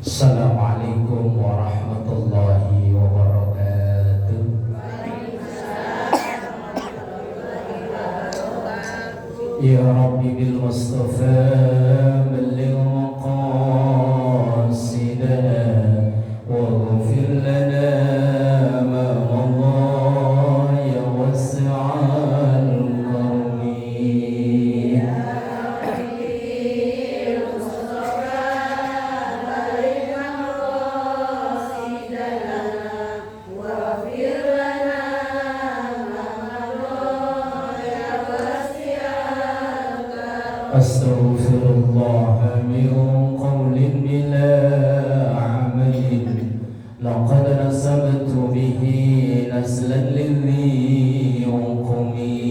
Assalamualaikum warahmatullahi wabarakatuh. Ya Rabbi bil Mustafa balligh maqasidana waghfir lana ma madha ya wasi'al karami. Astaghfirullah min qawlin bila amalin laqad nasabtu bihi naslan lidhi uqumi.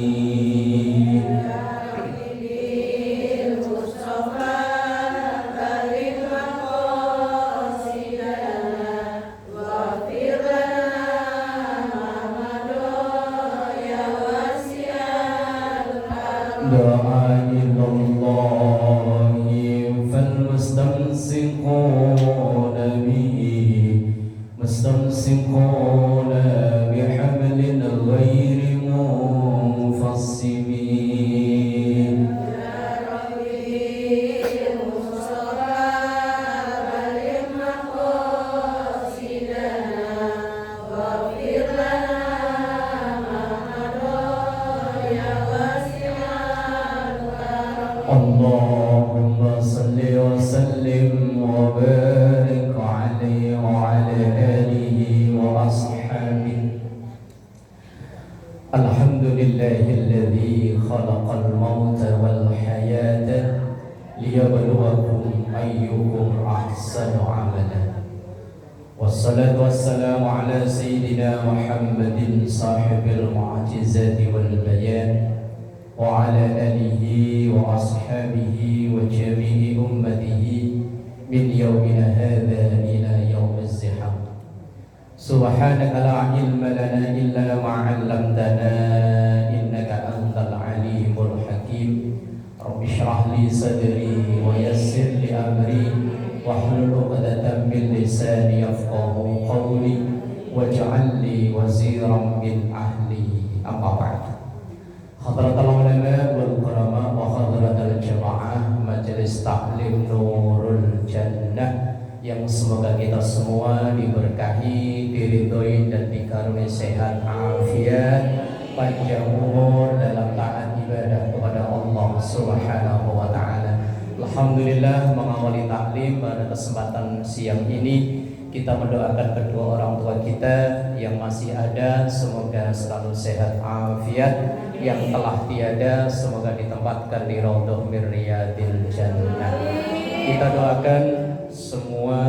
Doa ilallahi falmustamsikuna bihi mustamsikuna bihablin ghairi munfasimin. Allahumma salli wa sallim wa barik alaihi wa ala alihi wa ashabihi. Alhamdulillahilladzi khalaqal mauta wal hayata liyabluwakum ayyukum ahsanu amala. Wassalatu wassalamu ala sayyidina Muhammadin sahibil mu'jizati wal bayan wa ala alihi wa ashabihi wa jami'i ummatihi min yawmina hadha ila yawmiz ziham. Subhanaka la ilma lana illa ma 'allamtana innaka antal alimul hakim. Rabbi shrah li sadri wa yassir li amri wahlul 'uqdatam min lisani yafqahu qawli waj'al li waziran min ahli. Amma ba'd. Hadratul ulama wal qurama wa hadratul jamaah Majelis Taklim Nurul Jannah, yang semoga kita semua diberkahi, diridhoi dan dikaruniai sehat afiat, panjang umur dalam taat ibadah kepada Allah Subhanahu wa taala. Alhamdulillah, mengawali taklim pada kesempatan siang ini kita mendoakan kedua orang tua kita yang masih ada, semoga selalu sehat afiat, yang telah tiada semoga ditempatkan di raudhah min riyadil jannah. Kita doakan semua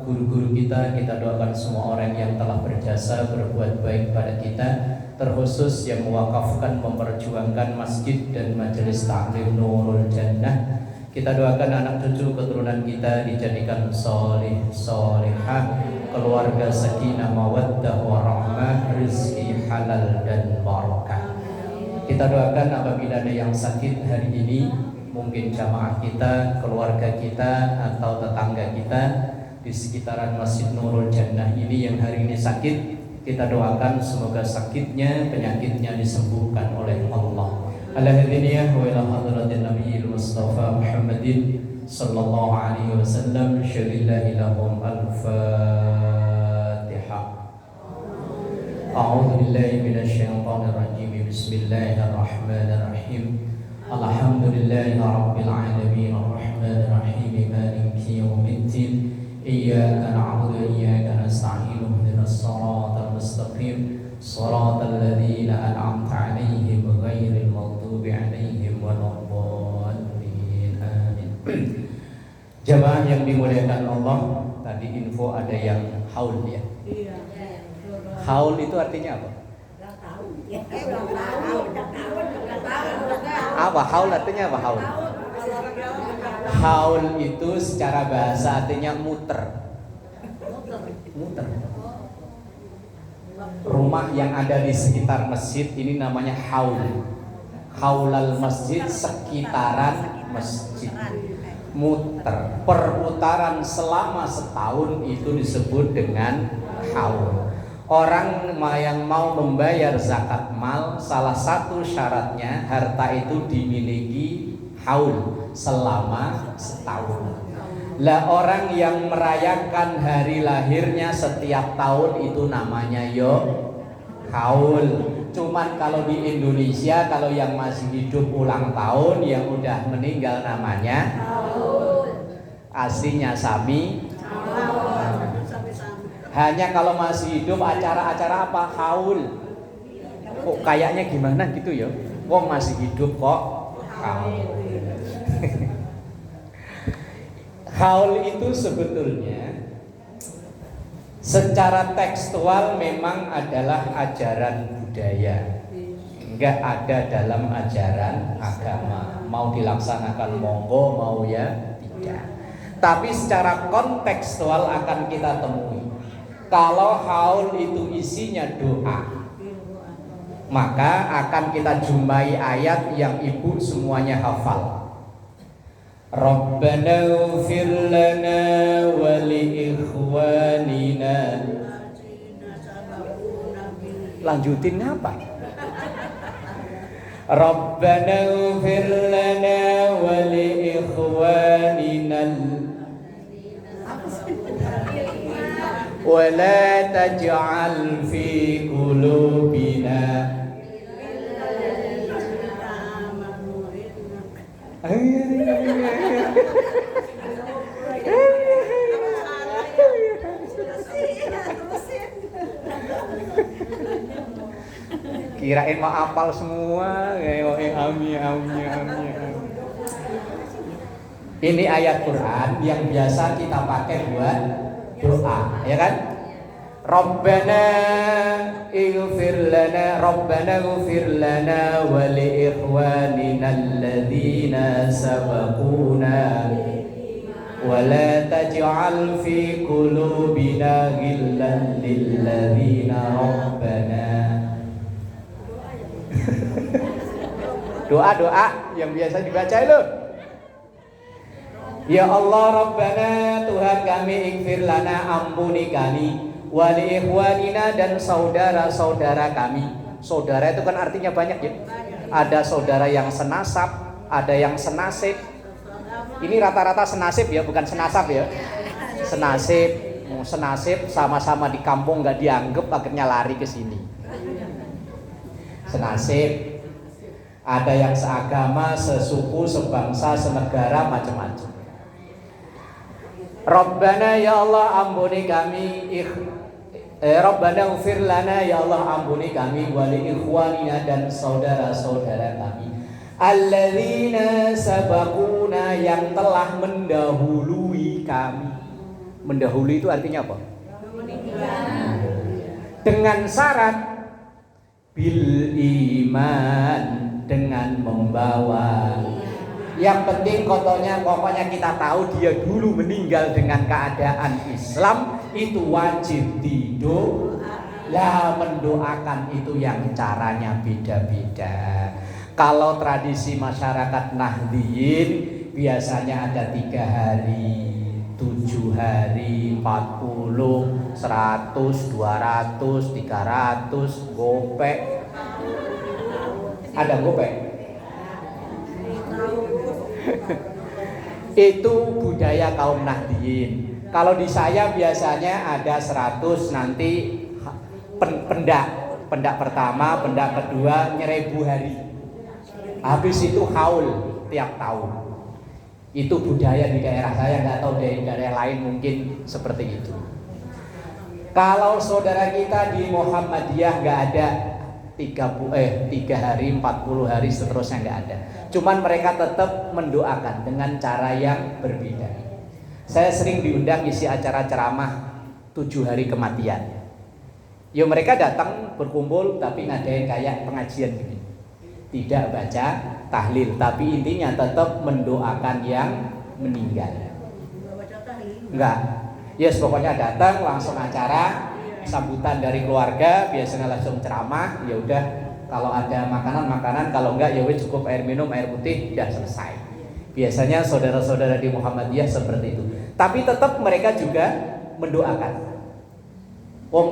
guru-guru kita doakan semua orang yang telah berjasa berbuat baik pada kita, terkhusus yang mewakafkan memperjuangkan masjid dan majelis taklim Nurul Jannah. Kita doakan anak cucu keturunan kita dijadikan solih solihah, keluarga sakinah mawaddah warahmah, rezeki halal dan barakah. Kita doakan apabila ada yang sakit hari ini, mungkin jamaah kita, keluarga kita atau tetangga kita di sekitaran Masjid Nurul Jannah ini yang hari ini sakit, kita doakan semoga sakitnya, penyakitnya disembuhkan oleh Allah. Ala hadiniyah wa ila hadratin nabiyil mustafa Muhammadin sallallahu alaihi wasallam. Syarillahi lahum al-Fatihah. A'udzu billahi minasy syaithanir rajim. Bismillahirrahmanirrahim. Alhamdulillahi rabbil alamin arrahmanir rahim maliki yaumiddin. Iyyaka na'budu wa iyyaka nasta'in. Ihdinas siratal mustaqim. Shiratal ladzina an'amta 'alaihim ghairil maghdubi 'alaihim waladdallin. Amin. Jamaah yang dimuliakan Allah, tadi info ada yang haul ya. Iya. Haul itu artinya apa? Apa haul artinya apa haul? Haul itu secara bahasa artinya muter. Muter. Rumah yang ada di sekitar masjid ini namanya haul. Haulal masjid, sekitaran masjid. muter. Perputaran selama setahun itu disebut dengan haul. Orang yang mau membayar zakat mal, salah satu syaratnya harta itu dimiliki haul selama setahun. Lah orang yang merayakan hari lahirnya setiap tahun itu namanya haul. Cuman kalau di Indonesia, kalau yang masih hidup ulang tahun, yang udah meninggal namanya haul. Aslinya sami. Hanya kalau masih hidup acara-acara apa haul. Kok kayaknya gimana gitu ya? Wong masih hidup kok haul. Haul itu sebetulnya secara tekstual memang adalah ajaran budaya, enggak ada dalam ajaran agama. Mau dilaksanakan monggo, mau ya tidak. Tapi secara kontekstual akan kita temui, kalau haul itu isinya doa, maka akan kita jumpai ayat yang ibu semuanya hafal. Rabbana ighfir lana wa li ikhwanina. Lanjutin apa? Rabbana ighfir lana wa li ikhwanina wa la taj'al fi qulubina. Kirain mau hafal semua. Ini ayat Quran yang biasa kita pakai buat doa, ya kan? Rabbana ighfir lana wa li ikhwanina alladhina sabaquna wa la taj'al fi qulubina ghillan lil ladzina rabbana. Doa-doa yang biasa dibaca itu. Ya Allah Rabbana, Tuhan kami, ighfir lana, ampuni kami, wali ikhwanina, dan saudara-saudara kami. Saudara itu kan artinya banyak ya. Ada saudara yang senasab, ada yang senasib. Ini rata-rata senasib ya, bukan senasab ya. Senasib sama-sama di kampung nggak dianggap, akhirnya lari ke sini. Senasib. Ada yang seagama, sesuku, sebangsa, senegara, macam-macam. Rabbana ya Allah ampuni kami, Rabbana ighfir lana ya Allah ampuni kami, wali ikhwanina, dan saudara-saudara kami, alladzina sabaquna, yang telah mendahului kami. Mendahului itu artinya apa? Dengan syarat bil iman, dengan membawa. Yang penting pokoknya kita tahu dia dulu meninggal dengan keadaan Islam, itu wajib didoa. Lah mendoakan itu yang caranya beda-beda. Kalau tradisi masyarakat Nahdliyin biasanya ada 3 hari, 7 hari, 40, 100, 200, 300, gopek. Ada gopek. Itu budaya kaum Nahdliyin. Kalau di saya biasanya ada 100, nanti pendak pertama, pendak kedua 1000 hari. Habis itu haul tiap tahun. Itu budaya di daerah saya, nggak tahu dari daerah lain mungkin seperti itu. Kalau saudara kita di Muhammadiyah nggak ada 3 hari, 40 hari, seterusnya nggak ada. Cuman mereka tetap mendoakan dengan cara yang berbeda. Saya sering diundang isi acara ceramah 7 hari kematian. Ya mereka datang berkumpul tapi ngadain kayak pengajian gini. Tidak baca tahlil, tapi intinya tetap mendoakan yang meninggal. Enggak. Yes, pokoknya datang langsung acara, sambutan dari keluarga, biasanya langsung ceramah, ya udah kalau ada makanan, kalau enggak ya cukup air minum, air putih, udah selesai. Biasanya saudara-saudara di Muhammadiyah seperti itu. Tapi tetap mereka juga mendoakan.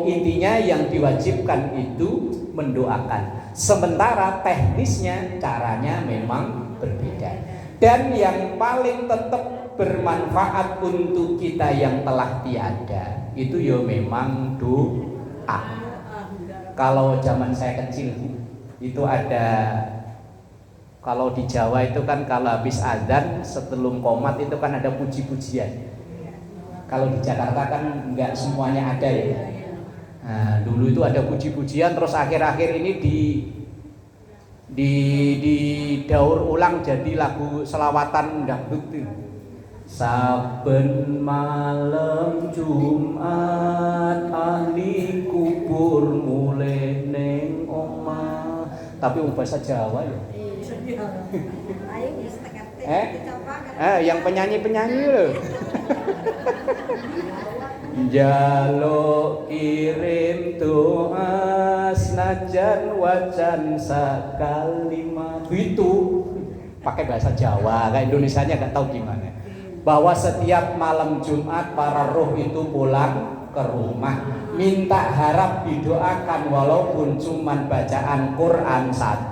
Intinya yang diwajibkan itu mendoakan. Sementara teknisnya caranya memang berbeda. Dan yang paling tetap bermanfaat untuk kita yang telah tiada itu ya memang doa. Kalau zaman saya kecil itu ada, kalau di Jawa itu kan kalau habis azan sebelum qomat itu kan ada puji-pujian. Kalau di Jakarta kan enggak semuanya ada ya. Nah, dulu itu ada puji-pujian, terus akhir-akhir ini didaur ulang jadi lagu selawatan dangdut. Saben malam Jumat ahli kubur mulai neng omah. Tapi bahasa Jawa ya. Yang penyanyi-penyanyi loh. Jaluk kirim doa senajan wajan sakalimat. Itu pakai bahasa Jawa, kayak Indonesianya nggak tahu gimana. Bahwa setiap malam Jumat para roh itu pulang ke rumah, minta harap didoakan walaupun cuman bacaan Quran 1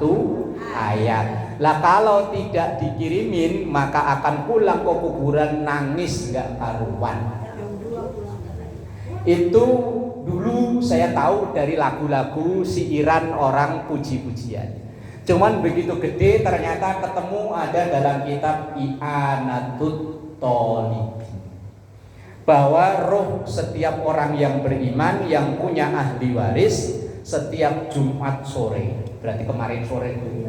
ayat. Lah kalau tidak dikirimin maka akan pulang ke kuburan nangis nggak karuan. Itu dulu saya tahu dari lagu-lagu siiran orang puji-pujian. Cuman begitu gede ternyata ketemu ada dalam kitab I'anatut Thalibin bahwa roh setiap orang yang beriman yang punya ahli waris setiap Jumat sore, berarti kemarin sore itu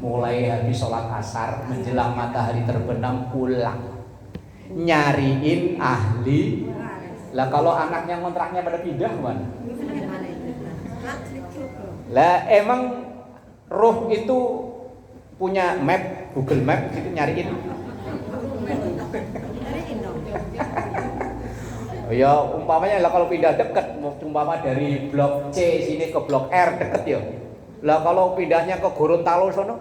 mulai habis sholat asar menjelang matahari terbenam pulang nyariin ahli. Lah kalau anaknya kontraknya pada pindah mana? Lah emang roh itu punya map, Google Map gitu nyariin. Ya umpamanya lah kalau pindah deket, umpama dari blok C sini ke blok R deket ya. Lah kalau pindahnya ke Gorontalo sono.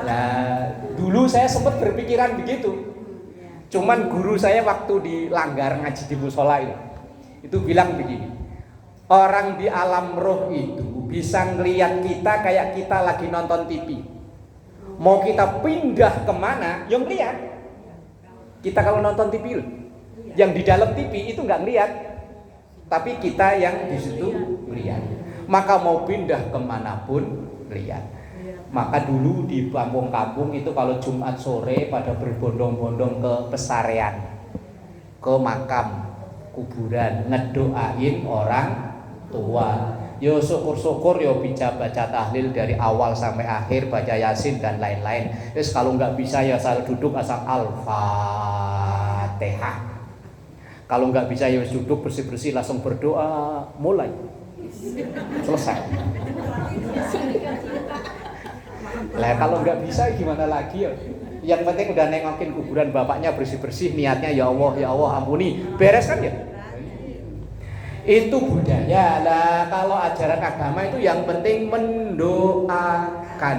Lah dulu saya sempat berpikiran begitu. Cuman guru saya waktu di Langgar ngaji di musola itu bilang begini, orang di alam roh itu bisa ngelihat kita kayak kita lagi nonton TV. Mau kita pindah kemana, yang ngelihat. Kita kalau nonton TV, yang di dalam TV itu nggak ngelihat, tapi kita yang di situ ngelihat. Maka mau pindah kemanapun ngelihat. Maka dulu di kampung-kampung itu kalau Jumat sore pada berbondong-bondong ke pesarean, ke makam kuburan, ngedoain orang tua. Yo syukur-syukur yo bisa baca tahlil dari awal sampai akhir, baca yasin dan lain-lain. Terus kalau nggak bisa ya asal duduk asal Al-Fatihah. Kalau nggak bisa ya duduk bersih-bersih langsung berdoa mulai selesai. Lah kalau nggak bisa gimana lagi ya? Yang penting udah nengokin kuburan bapaknya bersih-bersih, niatnya ya Allah ampuni, beres kan ya? Itu budaya. Lah kalau ajaran agama itu yang penting mendoakan.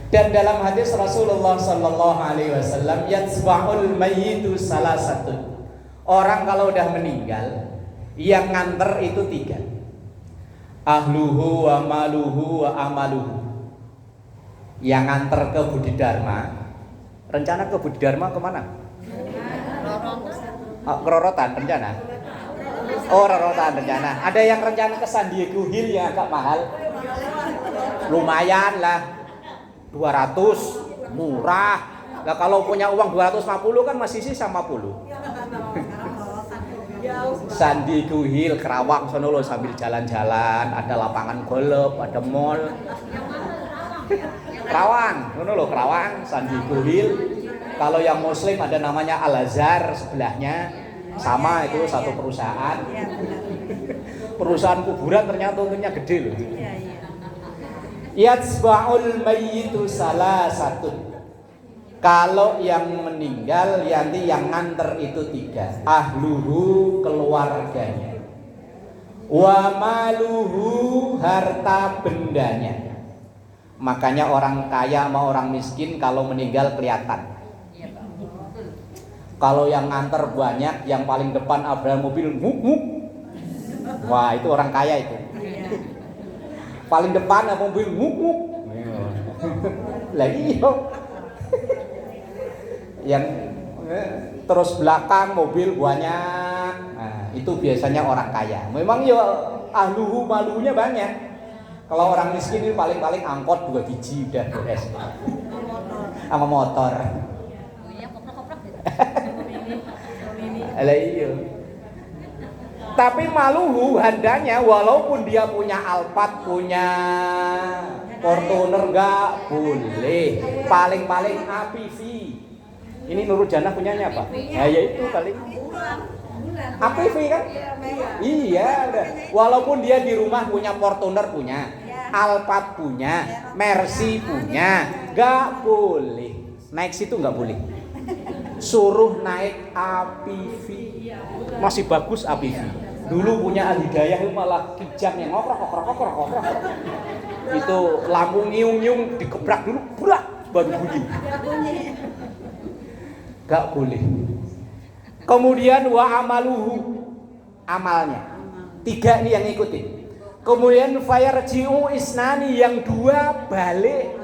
Dan dalam hadis Rasulullah sallallahu alaihi wasallam, yatsba'ul mayyitu salasatun. Orang kalau udah meninggal, yang nganter itu 3. Ahluhu wa maluhu wa amaluhu. Yang nganter ke Budi Dharma. Rencana ke Budi Dharma kemana? Rorotan rencana. Oh, Rorotan rencana. Ada yang rencana ke San Diego Hill yang agak mahal. Lumayan lah. 200 murah. Nah, kalau punya uang 250 kan masih sisa 50. San Diego Hill, Kerawang sono lo sambil jalan-jalan, ada lapangan golf, ada mall. Kerawang, ngono loh Kerawang, San Diego Hill. Kalau yang muslim ada namanya Al-Azhar sebelahnya, sama itu satu perusahaan. Perusahaan kuburan ternyata untungnya gede loh. Yatsba'ul mayyitu salasatun. Kalau yang meninggal yanti yang nganter itu 3. Ahluhu keluarganya. Wa maluhu harta bendanya. Makanya orang kaya sama orang miskin kalau meninggal kelihatan. Kalau yang nganter banyak, yang paling depan ada mobil nguk-nguk. Wah, itu orang kaya itu. Paling depan ada mobil nguk-nguk. Lagi yang terus belakang mobil banyak. Nah, itu biasanya orang kaya. Memang ya ahluhu maluhunya banyak. Kalau orang miskin itu paling-paling angkot 2 biji udah beres. Sama motor. Iya. Tapi maluhu handanya walaupun dia punya Alphard, punya Fortuner nggak boleh. Paling-paling APV. Ini Nurul Jannah punyanya apa? Ya itu paling APV kan? Iya udah. Walaupun dia di rumah punya Fortuner punya, Alphard punya, Mercy punya, nggak boleh. Naik situ nggak boleh. Suruh naik APV. Masih bagus APV. Dulu punya Al-Hidayah itu malah kijang yang ngokrok. Itu lampu nyiung-nyiung dikebrak dulu, brak baru bunyi. Gak boleh. Kemudian wa amaluhu, amalnya. 3 ini yang ikutin. Kemudian fayarji'u isnani, yang 2 balik.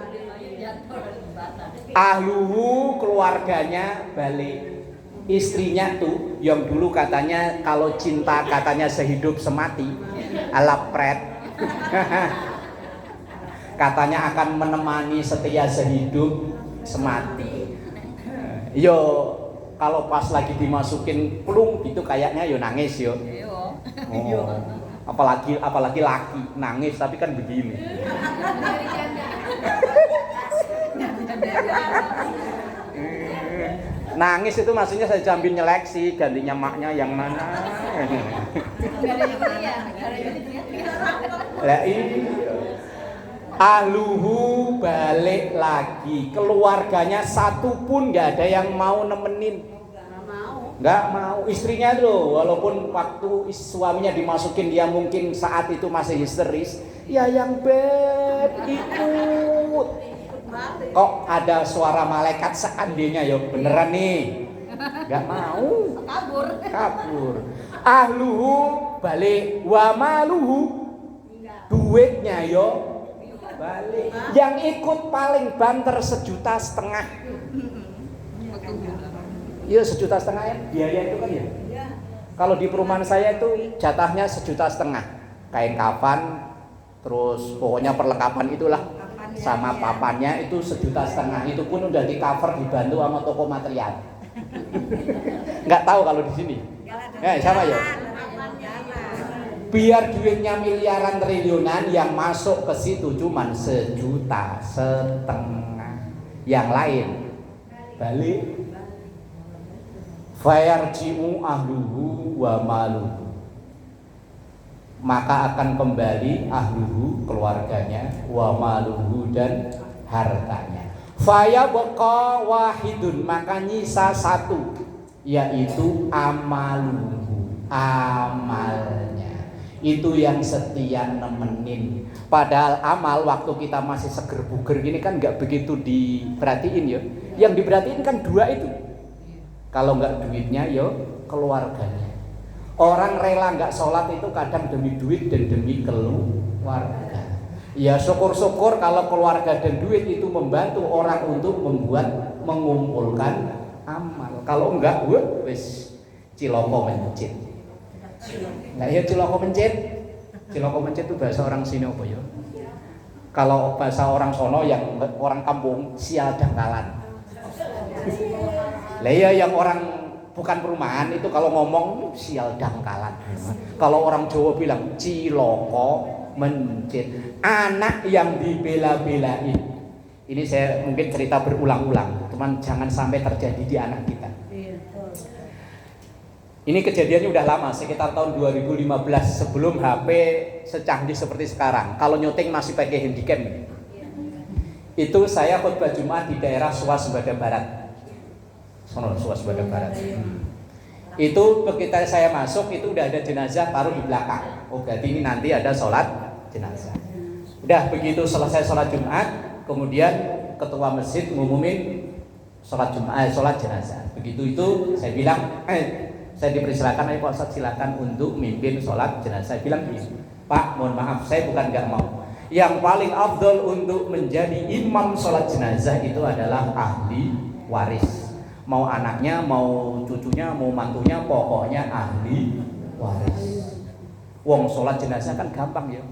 Ahluhu, keluarganya balik. Istrinya tuh yang dulu katanya kalau cinta katanya sehidup semati, ala pret. Katanya akan menemani setia sehidup semati. Yo kalau pas lagi dimasukin plung gitu kayaknya yo nangis yo. Oh, apalagi laki nangis tapi kan begini. Nangis itu maksudnya saya sambil nyeleksi gantinya maknya yang mana. Lah ini ahluhu balik lagi, keluarganya satu pun nggak ada yang mau nemenin. Nggak mau. Istrinya loh, walaupun waktu suaminya dimasukin dia mungkin saat itu masih histeris, ya yang beb ikut. Kok ada suara malaikat seandainya ya beneran nih. Nggak mau. Kabur. Ahluhu balik, wa maluhu duitnya yo balik. Yang ikut paling banter 1,5 juta. Iya 1,5 juta ya biaya itu kan ya. Kalau di perumahan saya itu jatahnya 1,5 juta. Kain kafan, terus pokoknya perlengkapan itulah. Sama papannya itu 1,5 juta. Itu pun udah di cover dibantu sama toko material. Nggak tahu kalau di sini. Sama ya. Biar duitnya miliaran triliunan, yang masuk ke situ cuman 1,5 juta. Yang lain balik. Fayarji'u ahluhu wa maluhu, maka akan kembali ahluhu keluarganya, wa maluhu dan hartanya. Faya baqa wahidun, maka nyisa 1, yaitu amaluhu, amalnya. Itu yang setia nemenin. Padahal amal waktu kita masih seger buger gini kan nggak begitu diperhatiin ya. Yang diperhatiin kan 2 itu. Kalau nggak duitnya yo keluarganya. Orang rela nggak sholat itu kadang demi duit dan demi keluarga. Ya syukur-syukur kalau keluarga dan duit itu membantu orang untuk mengumpulkan amal. Kalau enggak, wes ciloko mencit. Nah ya ciloko mencit. Ciloko mencit itu bahasa orang sini apa ya? Kalau bahasa orang sono yang orang kampung sial dangkalan. Lah ya yang orang bukan perumahan itu kalau ngomong sial dangkalan. Kalau orang Jawa bilang ciloko mencit, anak yang dibela-belain. Ini saya mungkin cerita berulang-ulang, teman jangan sampai terjadi di anak kita. Ini kejadiannya udah lama, sekitar tahun 2015 sebelum HP secanggih seperti sekarang. Kalau nyuting masih pakai handycam. Itu saya khutbah Jumat di daerah Swasembada Barat. Swasembada Barat. Itu begitu saya masuk itu udah ada jenazah taruh di belakang. Oh berarti ini nanti ada sholat jenazah. Udah begitu selesai sholat Jumat, kemudian ketua masjid ngumumin sholat jenazah. Begitu itu saya bilang, saya dipersilakan, ayo Pak Ustadz silakan untuk mimpin sholat jenazah. Saya bilang begini, Pak, mohon maaf, saya bukan nggak mau. Yang paling afdol untuk menjadi imam sholat jenazah itu adalah ahli waris. Mau anaknya, mau cucunya, mau mantunya, pokoknya ahli waris. Wong sholat jenazah kan gampang ya.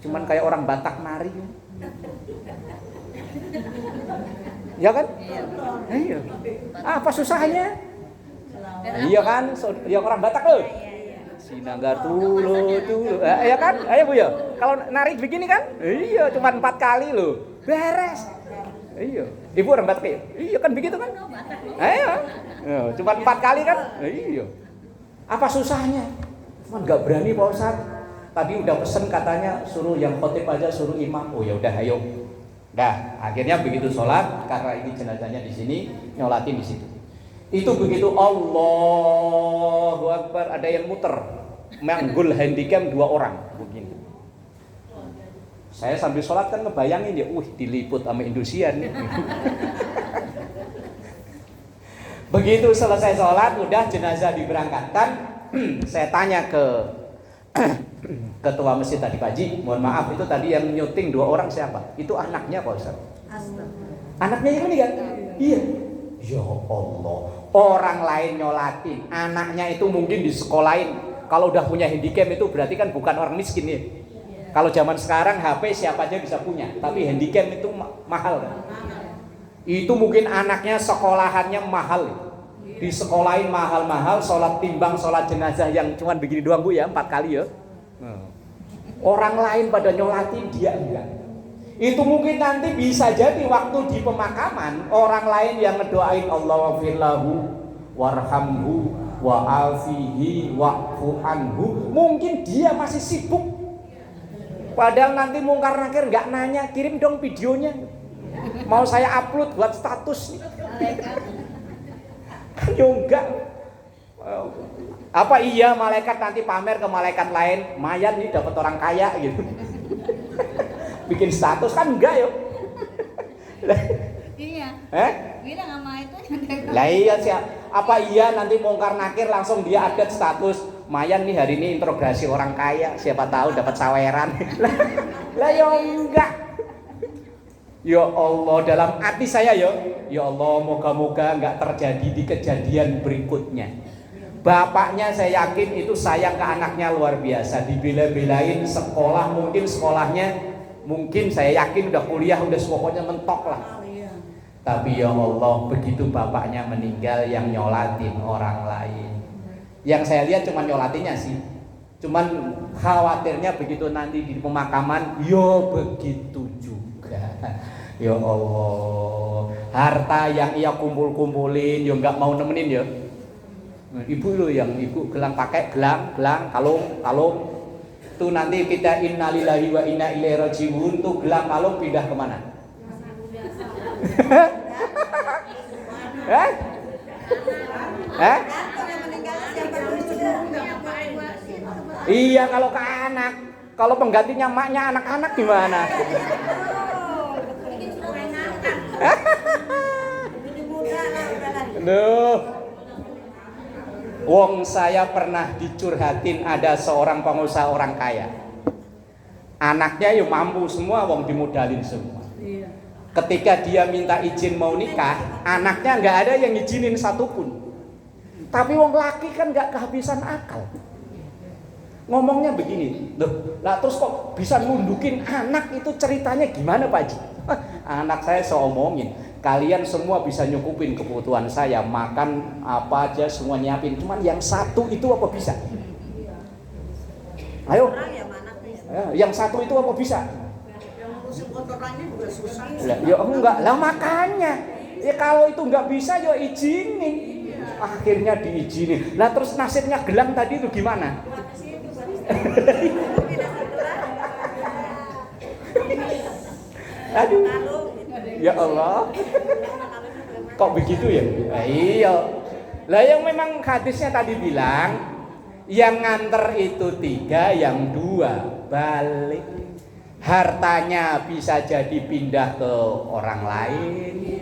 Cuman kayak orang Batak nari. Ya kan? Iya. Apa susahnya? Iya kan? Ya orang Batak loh. Sinangga dulu. Ya kan? Ayo Bu ya. Kalau narik begini kan? Iya, cuma 4 kali loh. Beres. Iya. Ibu orang Batak ya? Iya kan begitu kan? Ayo. Cuma 4 kali kan? Iya. Apa susahnya? Cuma nggak berani Pak Ustadz. Tadi udah pesen katanya suruh yang khotib aja, suruh imam. Oh ya udah, ayo. Dah, akhirnya begitu sholat, karena ini jenazahnya di sini, nyolatin di situ. Itu begitu Allahu Akbar, ada yang muter, manggul handycam 2 orang, begini. Saya sambil sholat kan ngebayangin ya, diliput sama Indosiar nih. Begitu selesai sholat, udah jenazah diberangkatkan, saya tanya ke ketua masjid tadi, Pak Haji, mohon maaf itu tadi yang nyuting 2 orang siapa? Itu anaknya Pak Ustaz. Anaknya yang ini kan? Iya. Ya Allah, orang lain nyolatin, anaknya itu mungkin di sekolahin. Kalau udah punya handycam itu berarti kan bukan orang miskin ya. Kalau zaman sekarang HP siapa aja bisa punya, tapi handycam itu mahal kan? Itu mungkin anaknya sekolahannya mahal. Di sekolahin mahal-mahal, sholat timbang sholat jenazah yang cuman begini doang Bu ya, 4 kali ya. Orang lain pada nyolatin, dia enggak. Itu mungkin nanti bisa jadi waktu di pemakaman orang lain yang ngedoain Allah wafirlahu warhamhu wa'afihi wa'fu anhu, mungkin dia masih sibuk. Padahal nanti mungkar nakir nggak nanya, kirim dong videonya, mau saya upload buat status. Yo enggak. Apa iya malaikat nanti pamer ke malaikat lain, Mayan nih dapat orang kaya gitu. Bikin status kan enggak yo. Iya. Bilang sama itu. Lah iya siap. Apa iya nanti mungkar nakir langsung dia update status, Mayan nih hari ini interogasi orang kaya, siapa tahu dapat saweran. Lah yo enggak. Ya Allah, dalam hati saya ya Allah, moga-moga enggak terjadi di kejadian berikutnya. Bapaknya saya yakin itu sayang ke anaknya luar biasa, dibela-belain sekolah, mungkin sekolahnya mungkin saya yakin udah kuliah, udah pokoknya mentok lah. Tapi ya Allah, begitu bapaknya meninggal yang nyolatin orang lain. Yang saya lihat cuma nyolatinnya sih, cuman khawatirnya begitu nanti di pemakaman, yo begitu juga. Ya Allah, harta yang ia kumpul-kumpulin yo nggak mau nemenin ya. Ibu lo yang ibu gelang pakai gelang kalung tuh nanti kita innalillahi wa inna ilaihi rajiun tuh gelang kalung pindah kemana? Iya kalau ke anak, kalau penggantinya maknya anak-anak gimana? Loh, wong saya pernah dicurhatin ada seorang pengusaha orang kaya. Anaknya yo mampu semua, wong dimodalin semua. Ketika dia minta izin mau nikah, anaknya nggak ada yang izinin satupun. Tapi wong laki kan nggak kehabisan akal. Ngomongnya begini, loh, lah terus kok bisa nundukin anak, itu ceritanya gimana Pak Haji? Anak saya seomongin, kalian semua bisa nyukupin kebutuhan saya, makan apa aja semua nyiapin, cuman yang satu itu apa bisa? Ayo, yang satu itu apa bisa? Ya enggak, lah makanya ya kalau itu enggak bisa ya izinin. Akhirnya diizinin. Lah terus nasibnya gelang tadi itu gimana? Aduh, ya Allah, kok begitu ya? Iya. Lah yang memang hadisnya tadi bilang, yang nganter itu 3, yang 2 balik. Hartanya bisa jadi pindah ke orang lain.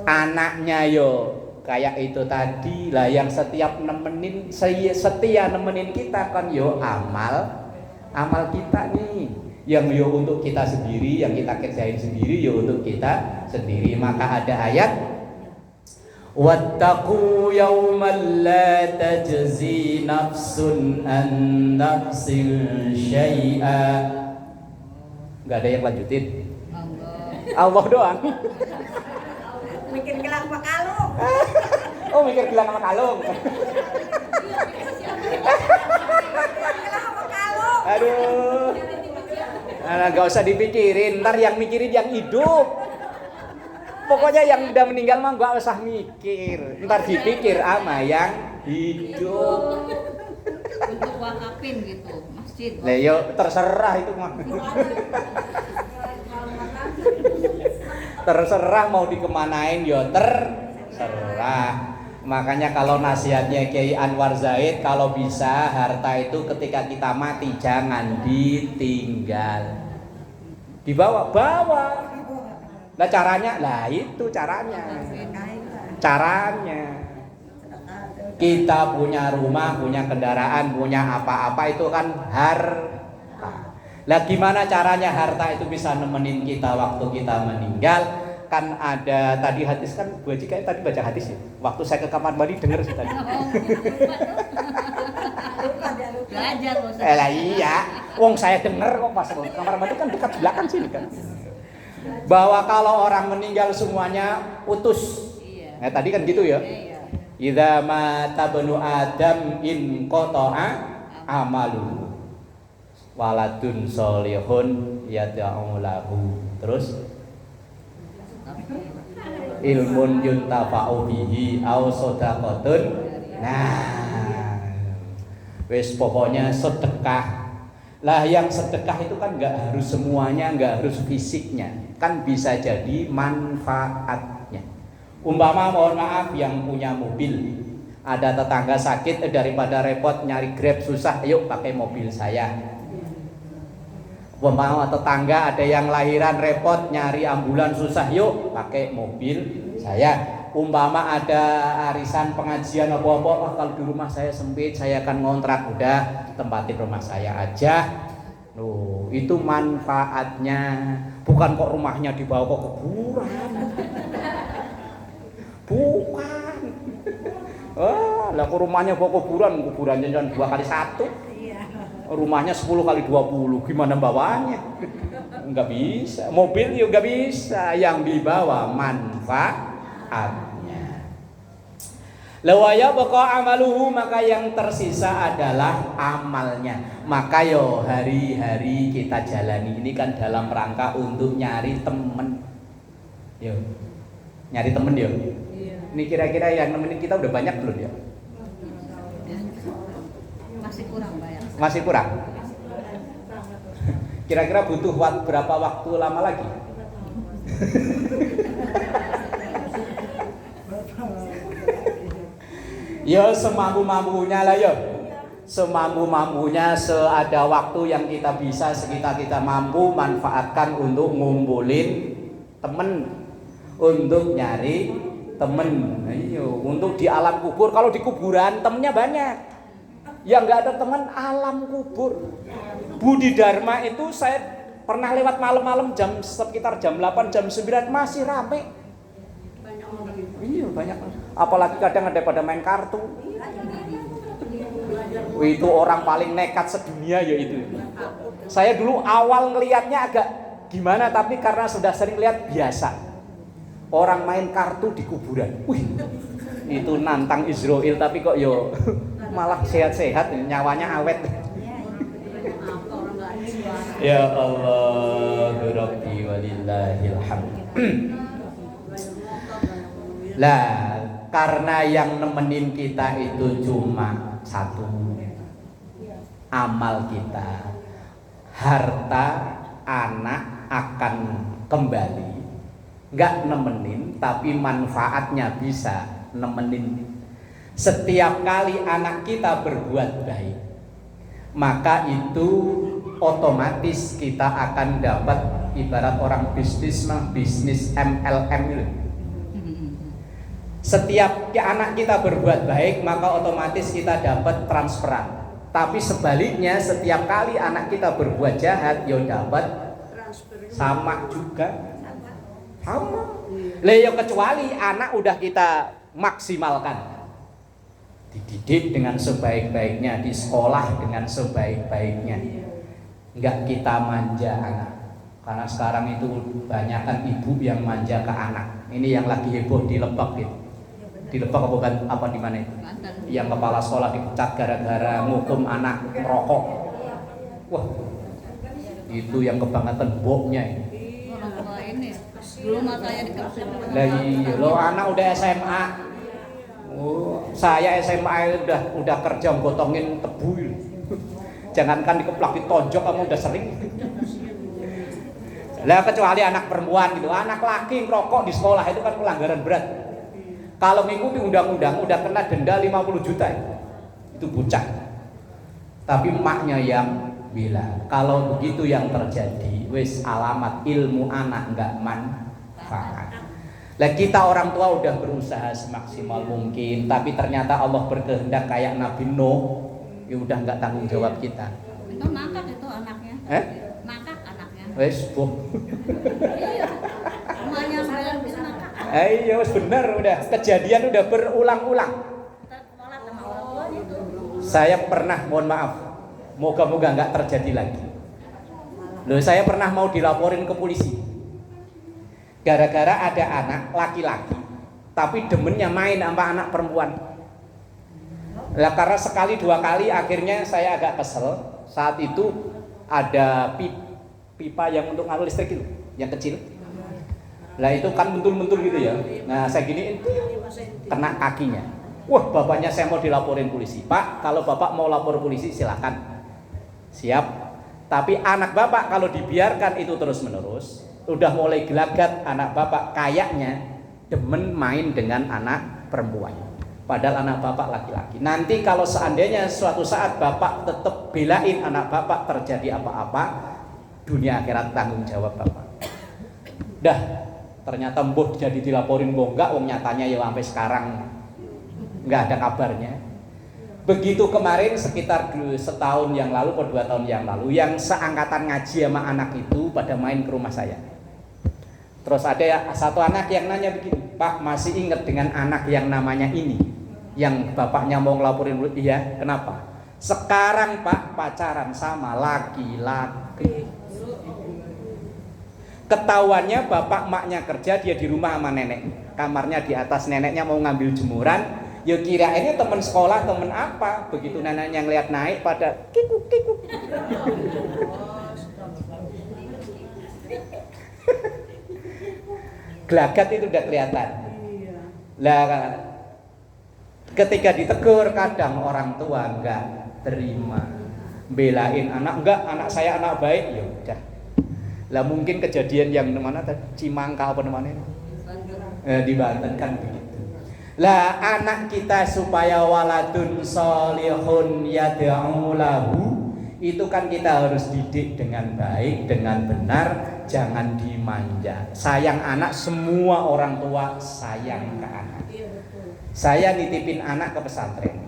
Anaknya yo kayak itu tadi lah, yang setiap nemenin, setia nemenin kita kan yo amal kita nih, yang yo untuk kita sendiri, yang kita kerjain sendiri yo untuk kita sendiri. Maka ada ayat wattaqu yawman la tajzi nafsun an nafsin syai'a. Enggak ada yang lanjutin. Allah doang. Mikir gelang Pak Kalung. Oh, mikir gelang sama kalung. Gelang Pak Kalung. Aduh. Nah, gak usah dipikirin, ntar yang mikirin yang hidup. Pokoknya yang udah meninggal mah gak usah mikir, ntar dipikir ama yang hidup. Untuk wakafin gitu, masjid. Nah, yo terserah itu mah. Terserah mau dikemanain yo terserah. Makanya kalau nasihatnya Kiai Anwar Zaid, kalau bisa harta itu ketika kita mati jangan ditinggal, dibawa. Nah caranya, lah itu caranya kita punya rumah, punya kendaraan, punya apa-apa itu kan harta. Lah gimana caranya harta itu bisa nemenin kita waktu kita meninggal? Kan ada tadi hadis, kan Bu Haji kayak tadi baca hadis ya. Waktu saya ke kamar mandi denger sih tadi. Belajar loh. Lah iya, wong saya denger kok pas kamar mandi kan dekat belakang sini kan. Bahwa kalau orang meninggal semuanya putus. Iya. Nah tadi kan gitu ya. Iya. Idza mata banu Adam in qata'a amaluhu waladun sholihun yad'u lahu. Terus ilmun yuntafa'u bihi aw shadaqatun. Nah, wis pokoknya sedekah. Lah yang sedekah itu kan enggak harus semuanya, enggak harus fisiknya. Kan bisa jadi manfaatnya. Umpama mohon maaf yang punya mobil, ada tetangga sakit, daripada repot nyari Grab susah, yuk pakai mobil saya. Umpama tetangga ada yang lahiran repot nyari ambulan susah, yuk pakai mobil saya. Umpama ada arisan pengajian apa-apa, kalau di rumah saya sempit, saya akan ngontrak, udah tempatin rumah saya aja. Loh, itu manfaatnya. Bukan kok rumahnya dibawa ke kuburan. Bukan. Lah kok rumahnya bawa kuburan, kuburannya jangan 2 kali 1. Rumahnya 10 kali 20, gimana bawanya? Enggak bisa. Mobil juga enggak bisa, yang dibawa manfaatnya. Lawaya baqa amaluhu, maka yang tersisa adalah amalnya. Maka yo hari-hari kita jalani ini kan dalam rangka untuk nyari temen. Yo. Nyari temen yo. Ini kira-kira yang nemenin kita udah banyak belum ya? Masih kurang banyak. Masih kurang. Kira-kira butuh berapa waktu lama lagi? Ya semampu-mampunya lah ya. Semampu-mampunya, seada waktu yang kita bisa, sekitar kita mampu manfaatkan untuk ngumpulin temen, untuk nyari temen. Ayo, untuk di alam kubur. Kalau di kuburan temennya banyak. Yang nggak ada teman alam kubur. Budi Dharma itu saya pernah lewat malam-malam sekitar jam 8 jam 9 masih rame. Iya banyak. Apalagi kadang ada pada main kartu. Itu orang paling nekat sedunia ya itu. Saya dulu awal ngelihatnya agak gimana, tapi karena sudah sering lihat biasa. Orang main kartu di kuburan. Wih, itu nantang Israel, tapi kok yo malah sehat-sehat, nyawanya awet. Ya Allah, Rabbi walillahil hamd. Lah, karena yang nemenin kita itu cuma satu, amal kita. Harta anak akan kembali. Enggak nemenin, tapi manfaatnya bisa nemenin. Setiap kali anak kita berbuat baik, maka itu otomatis kita akan dapat, ibarat orang bisnis bisnis MLM itu. Setiap anak kita berbuat baik, maka otomatis kita dapat transferan. Tapi sebaliknya, setiap kali anak kita berbuat jahat, ya dapat sama juga. Sama. Lah ya kecuali anak udah kita maksimalkan, dididik dengan sebaik-baiknya, di sekolah dengan sebaik-baiknya, enggak kita manja anak. Karena sekarang itu banyakkan ibu yang manja ke anak. Ini yang lagi heboh di Lebak gitu. Di Lebak apa di mana itu? Yang kepala sekolah dipecat gara-gara ngukum anak merokok. Wah, itu yang kebangetan boknya ini. Orang tua ini dulu matanya dikasih. Lah iya, lo anak udah SMA. Oh, saya SMA udah kerja gotongin tebu. Jangankan dikeplak ditonjok kamu udah sering. Lah kecuali anak perempuan gitu, anak laki ngerokok di sekolah itu kan pelanggaran berat. Kalau mengikuti undang-undang udah kena denda 50 juta itu bocah. Tapi emaknya yang bilang kalau begitu yang terjadi wis alamat ilmu anak enggak manfaat. Lah kita orang tua udah berusaha semaksimal mungkin, tapi ternyata Allah berkehendak kayak Nabi Nuh, ya udah enggak tanggung jawab kita. Itu nakak itu anaknya. Nakak anaknya. Wis boh. Iya. Semuanya bilang bisa nakak. Iya wis bener, udah kejadian udah berulang-ulang. Sholat sama orang tuanya itu. Saya pernah, mohon maaf, moga-moga nggak terjadi lagi. Loh, saya pernah mau dilaporin ke polisi gara-gara ada anak laki-laki tapi demennya main sama anak perempuan. Lah karena sekali dua kali akhirnya saya agak kesel. Saat itu ada pipa yang untuk ngalir listrik itu, yang kecil. Lah itu kan bentul-bentul gitu ya. Nah saya giniin kena kakinya. Wah, bapaknya saya mau dilaporin polisi. Pak, kalau bapak mau lapor polisi silakan. Siap. Tapi anak bapak kalau dibiarkan itu terus-menerus, udah mulai gelagat anak bapak kayaknya demen main dengan anak perempuan. Padahal anak bapak laki-laki. Nanti kalau seandainya suatu saat bapak tetap belain anak bapak terjadi apa-apa, dunia akhirat tanggung jawab bapak. Dah, ternyata mbuh jadi dilaporin mbok enggak, wong nyatanya ya sampai sekarang enggak ada kabarnya. Begitu kemarin sekitar setahun yang lalu atau 2 tahun yang lalu, yang seangkatan ngaji sama anak itu pada main ke rumah saya. Terus ada satu anak yang nanya begini, Pak, masih ingat dengan anak yang namanya ini, yang bapaknya mau ngelaporin? Iya, kenapa? Sekarang Pak pacaran sama laki-laki. Ketahuannya bapak maknya kerja, dia di rumah sama nenek, kamarnya di atas, neneknya mau ngambil jemuran. Ya kirainnya teman sekolah, teman apa. Begitu neneknya ngeliat naik pada kikuk. Gelagat itu udah kelihatan. Lah ketika ditegur kadang orang tua enggak terima, belain anak, enggak, anak saya anak baik, ya udah. Lah mungkin kejadian yang mana tadi Cimangka apa namanya? Di Banten kan begitu. Lah anak kita supaya waladun solihun yad'u lahu, itu kan kita harus didik dengan baik, dengan benar, jangan dimanja. Sayang anak, semua orang tua sayang ke anak. Saya nitipin anak ke pesantren,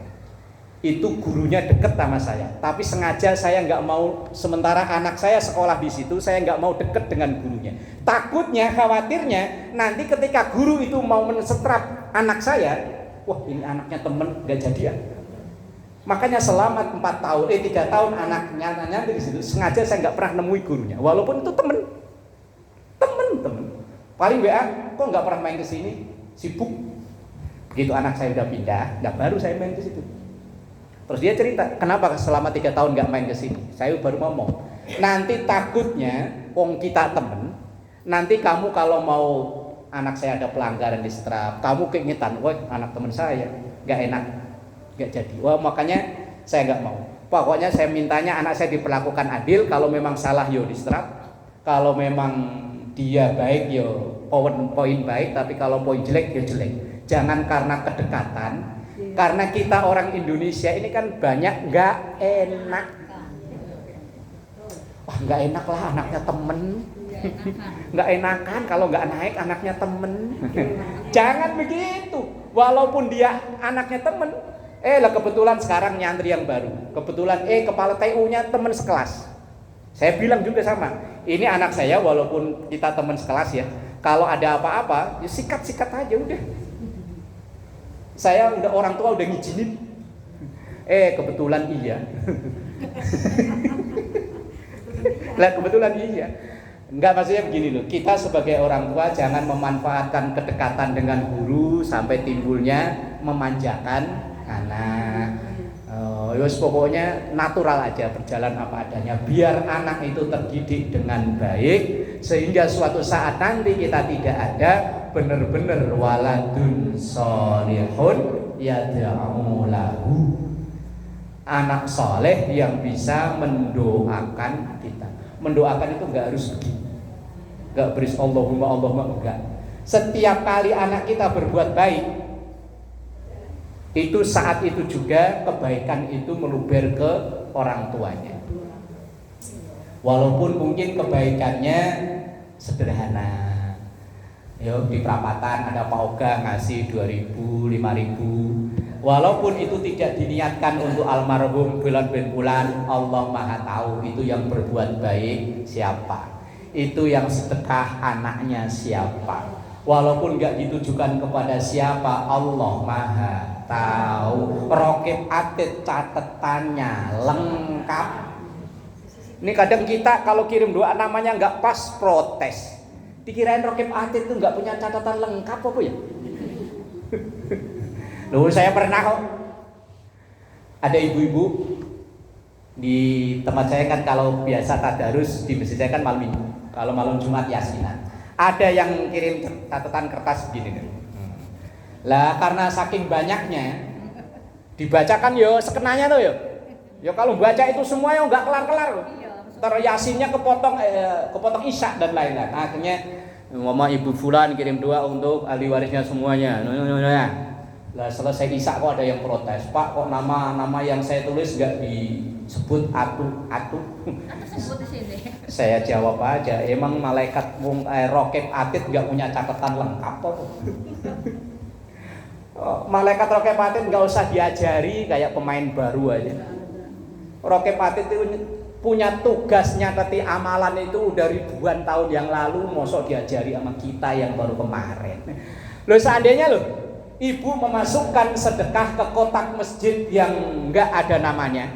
itu gurunya deket sama saya, tapi sengaja saya nggak mau, sementara anak saya sekolah di situ, saya nggak mau deket dengan gurunya. Takutnya, khawatirnya nanti ketika guru itu mau mensetrap anak saya, wah ini anaknya temen, nggak jadian. Makanya selama 3 tahun anaknya di situ, sengaja saya nggak pernah nemui gurunya, walaupun itu temen. Paling WA, kok nggak pernah main ke sini, sibuk. Begitu anak saya udah pindah, nggak baru saya main ke situ. Terus dia cerita, kenapa selama 3 tahun nggak main ke sini? Saya baru ngomong, nanti takutnya, wong kita temen, nanti kamu kalau mau anak saya ada pelanggaran di setrap, kamu keingetan, wah anak teman saya, nggak enak, nggak jadi. Wah makanya saya nggak mau. Pokoknya saya mintanya anak saya diperlakukan adil. Kalau memang salah yo di setrap, kalau memang dia baik yo poin baik, tapi kalau poin jelek yo jelek. Jangan karena kedekatan. Karena kita orang Indonesia ini kan banyak nggak enak. Wah nggak enak lah anaknya temen. Nggak enakan kalau nggak naik anaknya temen. Jangan begitu. Walaupun dia anaknya temen, lah kebetulan sekarang nyantri yang baru. Kebetulan kepala TU-nya temen sekelas. Saya bilang juga sama. Ini anak saya walaupun kita temen sekelas ya. Kalau ada apa-apa, ya sikat-sikat aja udah. Saya udah orang tua udah ngizinin. Kebetulan iya. Lah kebetulan iya. Enggak, maksudnya begini loh. Kita sebagai orang tua jangan memanfaatkan kedekatan dengan guru sampai timbulnya memanjakan anak. Yos pokoknya natural aja, berjalan apa adanya. Biar anak itu terdidik dengan baik sehingga suatu saat nanti kita tidak ada benar-benar waladun sholihun yad'u lahu. Anak soleh yang bisa mendoakan kita. Mendoakan itu enggak harus begini. Enggak beris Allahumma enggak. Setiap kali anak kita berbuat baik, itu saat itu juga kebaikan itu meluber ke orang tuanya. Walaupun mungkin kebaikannya sederhana. Yo di perapatan ada Pak Oga ngasih 2.000, 5.000. Walaupun itu tidak diniatkan untuk almarhum bulan bin bulan, Allah Maha tahu itu yang berbuat baik siapa. Itu yang sedekah anaknya siapa. Walaupun enggak ditujukan kepada siapa, Allah Maha tahu. Rokib atid catatannya lengkap. Ini kadang kita kalau kirim doa namanya enggak pas protes. Dikirain rokib atid itu enggak punya catatan lengkap apa ya? Loh, saya pernah kok. Ada ibu-ibu di tempat saya kan kalau biasa tadarus di masjid saya kan malam Minggu. Kalau malam Jumat Yasinan. Ada yang kirim catatan kertas begini nih. Lah karena saking banyaknya dibacakan yo sekenanya tuh yo. Yo kalau baca itu semua yo enggak kelar-kelar loh. Ntar Yasinnya kepotong Isya dan lain-lain. Akhirnya mama ibu fulan kirim doa untuk ahli warisnya semuanya. Lah selesai Isya kok ada yang protes. Pak kok nama yang saya tulis enggak disebut atu. Saya jawab aja, emang malaikat rokib atid enggak punya catatan lengkap apa? Malaikat rokib atid enggak usah diajari kayak pemain baru aja. Rokib atid itu punya tugas nyatati amalan itu udah ribuan tahun yang lalu, mosok diajari sama kita yang baru kemarin. Loh seandainya loh, ibu memasukkan sedekah ke kotak masjid yang enggak ada namanya.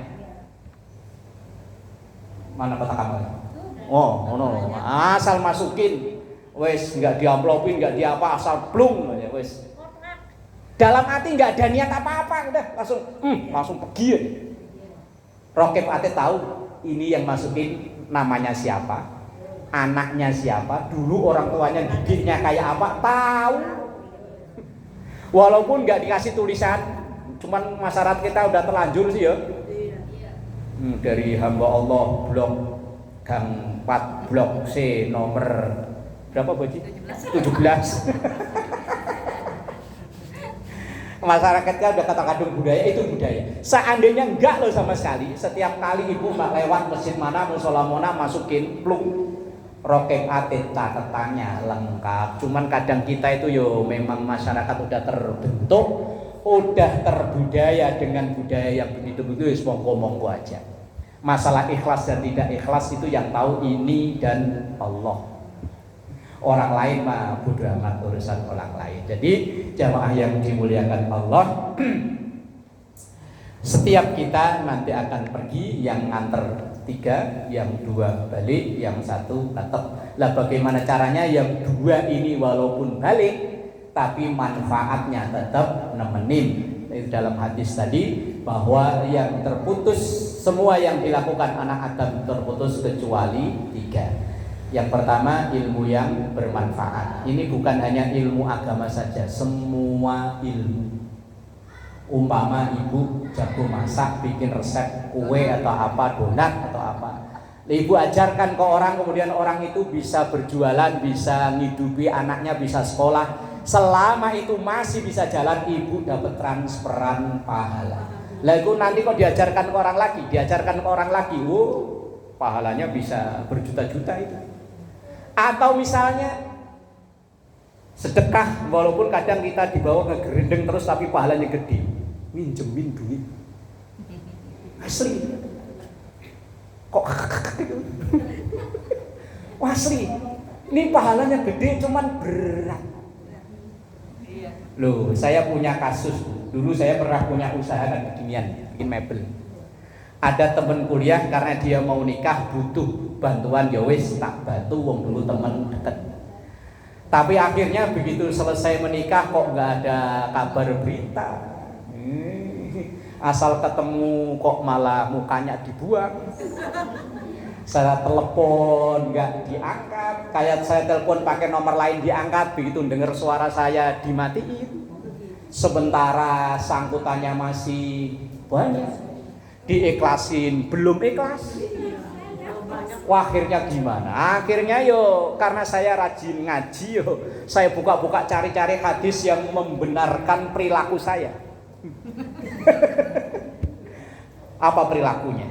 Mana kotak amalnya? Oh, no. Asal masukin, wes enggak diamplopin, enggak diapa, asal plung aja wes. Dalam hati enggak ada niat apa-apa, udah langsung pergi aja. Rokib atid tahu ini yang masukin namanya siapa, anaknya siapa, dulu orang tuanya didiknya kayak apa, tahu. Walaupun enggak dikasih tulisan, cuman masyarakat kita udah terlanjur sih ya. Dari hamba Allah blok Gang 4 blok C nomor berapa Boji? 17. Masyarakatnya udah kata kadung budaya, itu budaya. Seandainya enggak loh sama sekali, setiap kali ibu lewat masjid mana, musola mana masukin plung rokib atid catatannya lengkap. Cuman kadang kita itu yo memang masyarakat udah terbentuk, udah terbudaya dengan budaya yang begitu-begitu, wis monggo-monggo aja. Masalah ikhlas dan tidak ikhlas itu yang tahu ini dan Allah. Orang lain mah bodo amat urusan orang lain. Jadi jamaah yang dimuliakan Allah, setiap kita nanti akan pergi, yang nganter 3, yang 2 balik, yang 1 tetap. Lah bagaimana caranya yang 2 ini walaupun balik tapi manfaatnya tetap nemenin. Itu dalam hadis tadi bahwa yang terputus, semua yang dilakukan anak Adam terputus kecuali 3. Yang pertama ilmu yang bermanfaat. Ini bukan hanya ilmu agama saja, semua ilmu. Umpama ibu jago masak, bikin resep kue atau apa, donat atau apa, ibu ajarkan ke orang, kemudian orang itu bisa berjualan, bisa ngidupi anaknya, bisa sekolah. Selama itu masih bisa jalan, ibu dapat transferan pahala. Lalu nanti kok diajarkan ke orang lagi, pahalanya bisa berjuta-juta itu. Atau misalnya sedekah, walaupun kadang kita dibawa ke gerendeng terus tapi pahalanya gede, minjemin duit asli kok asli ini pahalanya gede cuman berat. Loh, saya punya kasus. Dulu saya pernah punya usaha kan beginian, bikin mebel. Ada temen kuliah karena dia mau nikah butuh bantuan, ya wis tak bantu, wong dulu temen deket. Tapi akhirnya begitu selesai menikah kok nggak ada kabar berita. Asal ketemu kok malah mukanya dibuang. Saya telepon nggak diangkat, kayak saya telepon pakai nomor lain diangkat, begitu dengar suara saya dimatiin. Sementara sangkutannya masih banyak, diikhlasin belum ikhlas. Wah, akhirnya gimana? Akhirnya yo karena saya rajin ngaji yo, saya buka-buka cari-cari hadis yang membenarkan perilaku saya. Apa perilakunya?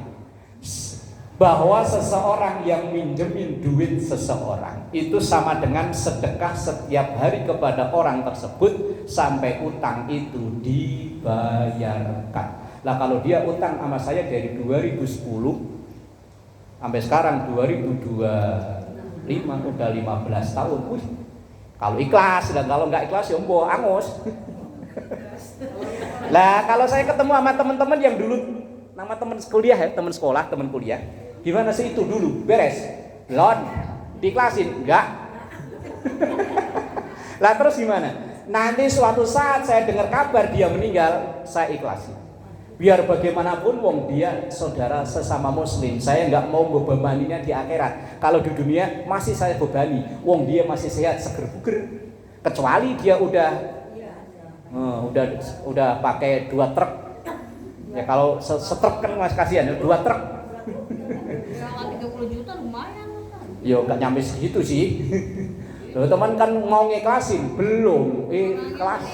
Bahwa seseorang yang minjemin duit seseorang itu sama dengan sedekah setiap hari kepada orang tersebut sampai utang itu dibayarkan. Lah kalau dia utang sama saya dari 2010 sampai sekarang 2025 udah 15 tahun. Wih, kalau ikhlas, dan kalau nggak ikhlas ya mboh angus. Lah kalau saya ketemu sama teman-teman yang dulu nama teman kuliah ya, teman sekolah, teman kuliah. Gimana sih itu dulu? Beres? Belum? Diikhlasin? Enggak. Lah terus gimana? Nanti suatu saat saya dengar kabar dia meninggal, saya ikhlasin. Biar bagaimanapun wong dia saudara sesama muslim, saya enggak mau membebaninya di akhirat. Kalau di dunia masih saya bebani, wong dia masih sehat, seger buger. Kecuali dia udah pakai 2 truk. Ya kalau setruk kan mas kasihan, 2 truk. Kalau 30 juta lumayan kan. Yo gak nyampe segitu sih. Loh teman kan mau ngiklasin, belum ikhlas.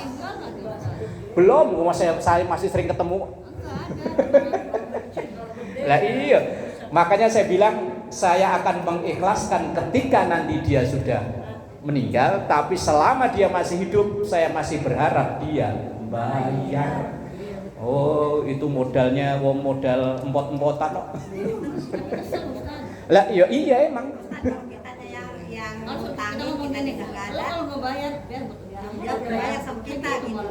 Belum, saya masih sering ketemu. Lah iya, makanya saya bilang saya akan mengikhlaskan ketika nanti dia sudah meninggal, tapi selama dia masih hidup saya masih berharap dia bayar. Oh, itu modalnya modal empot-empotan kok. Lah iya emang. Kalau mau bayar, biar dia bayar sama kita gitu.